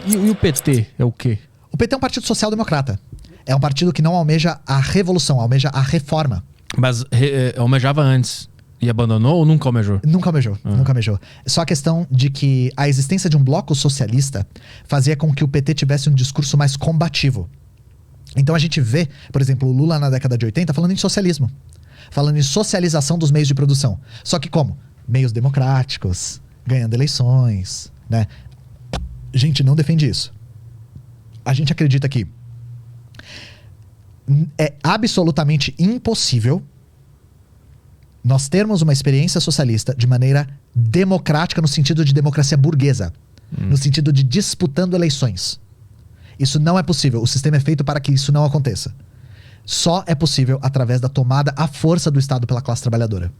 E o PT é o quê? O PT é um partido social-democrata. É um partido que não almeja a revolução, almeja a reforma. Mas almejava antes e abandonou ou nunca almejou? Nunca almejou, nunca almejou. Só a questão de que a existência de um bloco socialista fazia com que o PT tivesse um discurso mais combativo. Então a gente vê, por exemplo, o Lula na década de 80 falando em socialismo. Falando em socialização dos meios de produção. Só que como? Meios democráticos, ganhando eleições, né? A gente não defende isso. A gente acredita que é absolutamente impossível nós termos uma experiência socialista de maneira democrática, no sentido de democracia burguesa. No sentido de disputando eleições. Isso não é possível. O sistema é feito para que isso não aconteça. Só é possível através da tomada à força do Estado pela classe trabalhadora.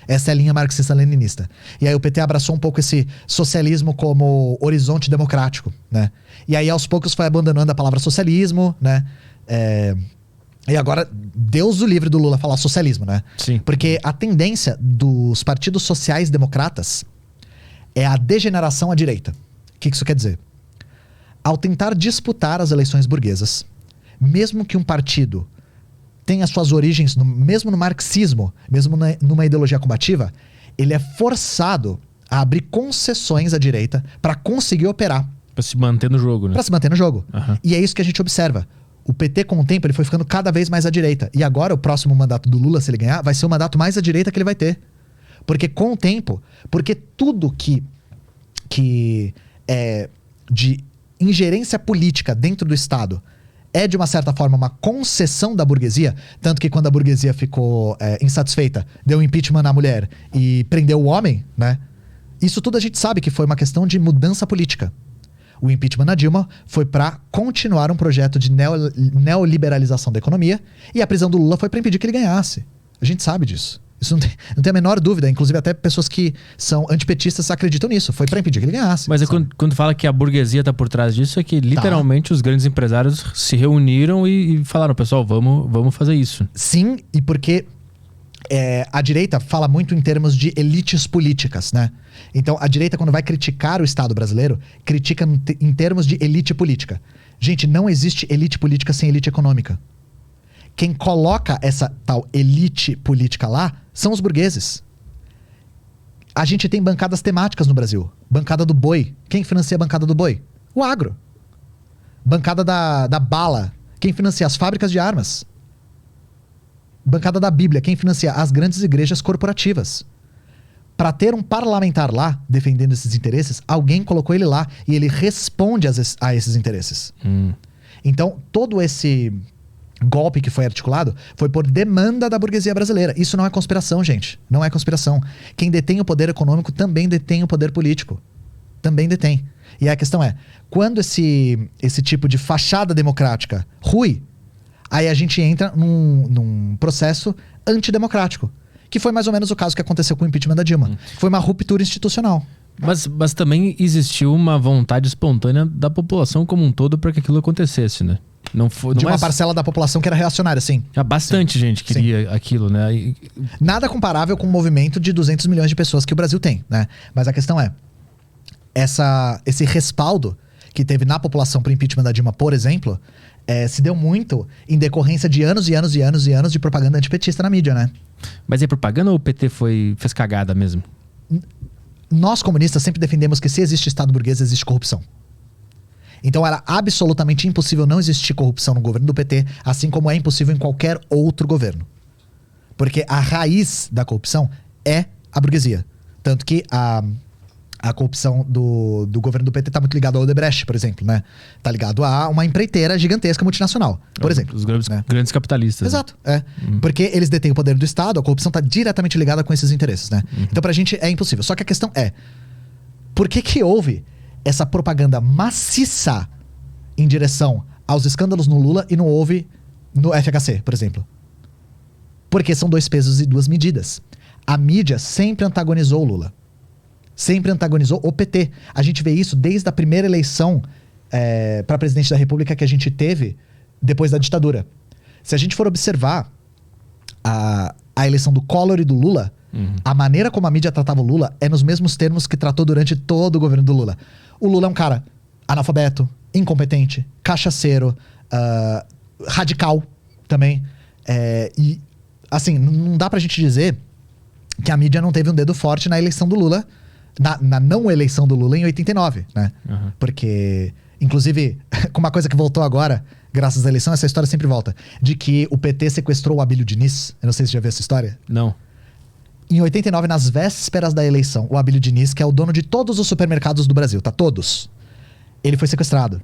Essa é a linha marxista-leninista. E aí o PT abraçou um pouco esse socialismo como horizonte democrático, né? E aí aos poucos foi abandonando a palavra socialismo, né? E agora, Deus o livre do Lula falar socialismo, né? Sim. Porque a tendência dos partidos sociais-democratas é a degeneração à direita. O que isso quer dizer? Ao tentar disputar as eleições burguesas, mesmo que um partido tenha suas origens mesmo no marxismo, mesmo numa ideologia combativa, ele é forçado a abrir concessões à direita para conseguir operar. Pra se manter no jogo, né? Para se manter no jogo. Uhum. E é isso que a gente observa. O PT, com o tempo, ele foi ficando cada vez mais à direita. E agora, o próximo mandato do Lula, se ele ganhar, vai ser o mandato mais à direita que ele vai ter. Porque com o tempo, porque tudo que é de ingerência política dentro do Estado é, de uma certa forma, uma concessão da burguesia, tanto que quando a burguesia ficou insatisfeita, deu impeachment na mulher e prendeu o homem, né? Isso tudo a gente sabe que foi uma questão de mudança política. O impeachment na Dilma foi para continuar um projeto de neoliberalização da economia, e a prisão do Lula foi para impedir que ele ganhasse. A gente sabe disso. Isso não tem a menor dúvida. Inclusive até pessoas que são antipetistas acreditam nisso. Foi para impedir que ele ganhasse. Mas quando fala que a burguesia tá por trás disso, é que literalmente os grandes empresários se reuniram e falaram, pessoal, vamos fazer isso. Sim, e porque a direita fala muito em termos de elites políticas, né? Então a direita, quando vai criticar o Estado brasileiro, critica em termos de elite política. Gente, não existe elite política sem elite econômica. Quem coloca essa tal elite política lá são os burgueses. A gente tem bancadas temáticas no Brasil. Bancada do boi. Quem financia a bancada do boi? O agro. Bancada da bala. Quem financia? As fábricas de armas. Bancada da Bíblia. Quem financia? As grandes igrejas corporativas. Para ter um parlamentar lá, defendendo esses interesses, alguém colocou ele lá e ele responde a esses interesses. Então, todo esse golpe que foi articulado foi por demanda da burguesia brasileira. Isso não é conspiração, gente. Não é conspiração. Quem detém o poder econômico também detém o poder político. Também detém. E a questão é, quando esse tipo de fachada democrática rui, aí a gente entra num processo antidemocrático. Que foi mais ou menos o caso que aconteceu com o impeachment da Dilma. Foi uma ruptura institucional. Mas também existiu uma vontade espontânea da população como um todo para que aquilo acontecesse, né? Não foi, de uma parcela da população que era reacionária, sim. Bastante gente queria aquilo, né? Nada comparável com o movimento de 200 milhões de pessoas que o Brasil tem, né? Mas a questão é, esse respaldo que teve na população para o impeachment da Dilma, por exemplo, se deu muito em decorrência de anos e anos e anos e anos de propaganda antipetista na mídia, né? Mas é propaganda ou o PT fez cagada mesmo? Nós comunistas sempre defendemos que se existe Estado burguês, existe corrupção. Então era absolutamente impossível não existir corrupção no governo do PT, assim como é impossível em qualquer outro governo. Porque a raiz da corrupção é a burguesia. Tanto que a corrupção do governo do PT está muito ligada ao Odebrecht, por exemplo, né? Tá ligado a uma empreiteira gigantesca multinacional, por exemplo. Os grandes capitalistas. Exato, Porque eles detêm o poder do Estado, a corrupção está diretamente ligada com esses interesses, né? Então pra gente é impossível. Só que a questão é, por que houve essa propaganda maciça em direção aos escândalos no Lula e não houve no FHC, por exemplo? Porque são dois pesos e duas medidas. A mídia sempre antagonizou o Lula. Sempre antagonizou o PT. A gente vê isso desde a primeira eleição para presidente da República que a gente teve depois da ditadura. Se a gente for observar a eleição do Collor e do Lula, a maneira como a mídia tratava o Lula é nos mesmos termos que tratou durante todo o governo do Lula. O Lula é um cara analfabeto, incompetente, cachaceiro, radical também. E, assim, não dá pra gente dizer que a mídia não teve um dedo forte na eleição do Lula, na não eleição do Lula em 89, né? Uhum. Porque, inclusive, com uma coisa que voltou agora, graças à eleição, essa história sempre volta, de que o PT sequestrou o Abílio Diniz. Eu não sei se você já viu essa história. Não. Em 89, nas vésperas da eleição, o Abílio Diniz, que é o dono de todos os supermercados do Brasil, tá? Todos. Ele foi sequestrado.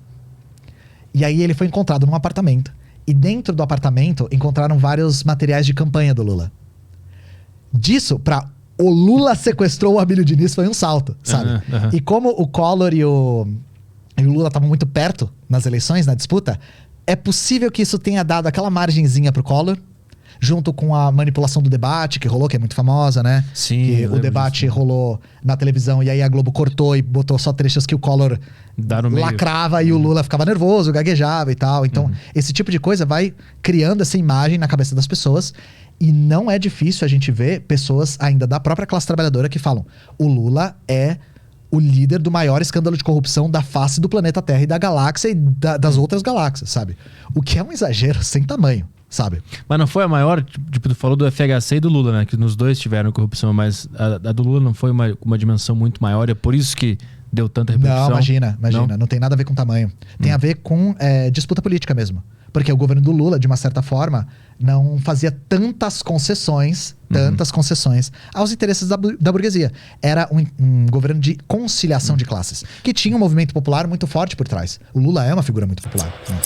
E aí ele foi encontrado num apartamento. E dentro do apartamento, encontraram vários materiais de campanha do Lula. Disso pra o Lula sequestrou o Abílio Diniz foi um salto, sabe? Uhum. E como o Collor e o Lula estavam muito perto nas eleições, na disputa, é possível que isso tenha dado aquela margenzinha pro Collor, junto com a manipulação do debate, que rolou, que é muito famosa, né? Sim, que o debate rolou na televisão e aí a Globo cortou e botou só trechos que o Collor lacrava e o Lula ficava nervoso, gaguejava e tal. Então, esse tipo de coisa vai criando essa imagem na cabeça das pessoas. E não é difícil a gente ver pessoas ainda da própria classe trabalhadora que falam: o Lula é o líder do maior escândalo de corrupção da face do planeta Terra e da galáxia e das outras galáxias, sabe? O que é um exagero sem tamanho, sabe? Mas não foi a maior, tipo, tu falou do FHC e do Lula, né? Que nos dois tiveram corrupção, mas a do Lula não foi uma dimensão muito maior, é por isso que deu tanta repercussão? Não, imagina. Não tem nada a ver com tamanho. Tem a ver com disputa política mesmo. Porque o governo do Lula, de uma certa forma, não fazia tantas concessões aos interesses da burguesia. Era um governo de conciliação de classes, que tinha um movimento popular muito forte por trás. O Lula é uma figura muito popular, né?